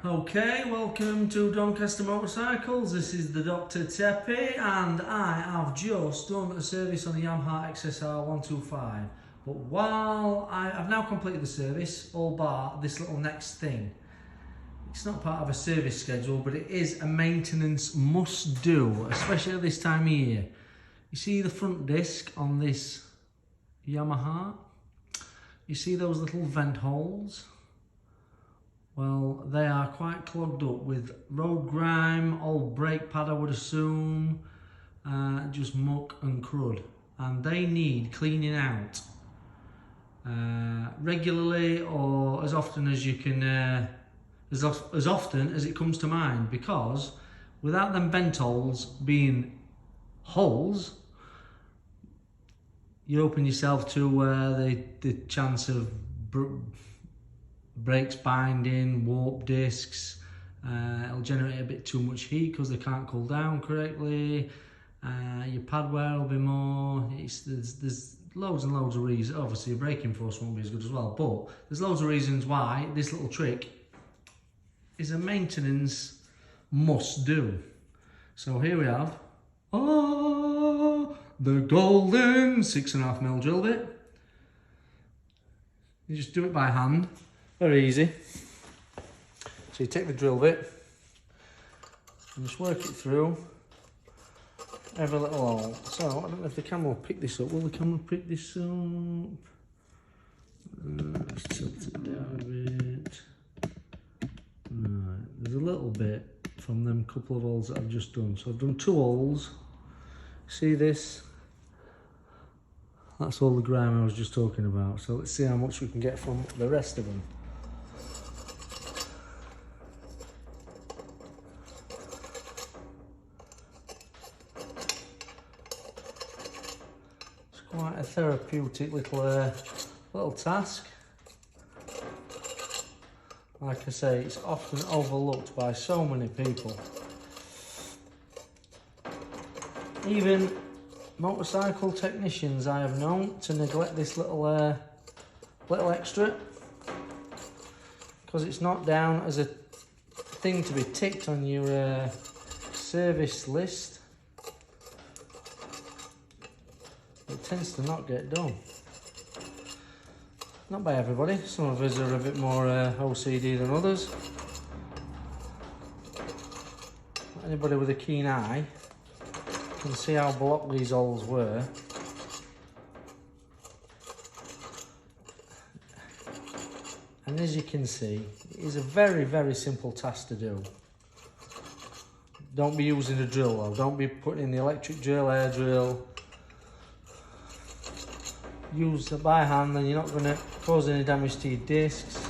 Okay, welcome to Doncaster Motorcycles. This is the Dr. Teppy and I have just done a service on the Yamaha XSR 125. But while I've now completed the service, all bar this little next thing. It's not part of a service schedule, but it is a maintenance must do, especially at this time of year. You see the front disc on this Yamaha? You see those little vent holes? Well, they are quite clogged up with road grime, old brake pad I would assume, just muck and crud. And they need cleaning out regularly or as often as you can, as often as it comes to mind, because without them vent holes being holes, you open yourself to the chance of brakes binding, warp discs. It'll generate a bit too much heat because they can't cool down correctly. Your pad wear will be more. There's loads and loads of reasons. Obviously your braking force won't be as good as well, but there's loads of reasons why this little trick is a maintenance must do. So here we have the golden 6.5mm drill bit. You just do it by hand. Very easy. So you take the drill bit and just work it through every little hole. So I don't know if the camera will pick this up. Will the camera pick this up? Let's tilt it down a bit. Right, there's a little bit from them couple of holes that I've just done. So I've done 2 holes. See this? That's all the grime I was just talking about. So let's see how much we can get from the rest of them. Quite a therapeutic little task. Like I say, it's often overlooked by so many people. Even motorcycle technicians I have known to neglect this little extra, because it's not down as a thing to be ticked on your service list. It tends to not get done. Not by everybody. Some of us are a bit more OCD than others. Anybody with a keen eye can see how blocked these holes were. And as you can see, it is a very, very simple task to do. Don't be using a drill though. Don't be putting in the electric drill, air drill. Use it by hand, then you're not going to cause any damage to your discs.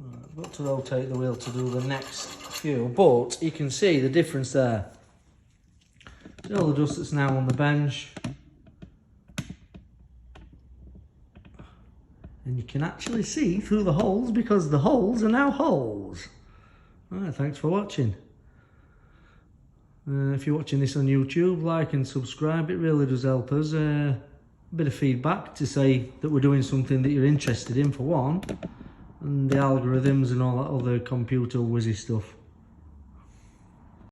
I've got to rotate the wheel to do the next few, but you can see the difference there. See all the dust that's now on the bench. And you can actually see through the holes because the holes are now holes. Alright, thanks for watching. If you're watching this on YouTube, like and subscribe, it really does help us. A bit of feedback to say that we're doing something that you're interested in for one, and the algorithms and all that other computer whizzy stuff.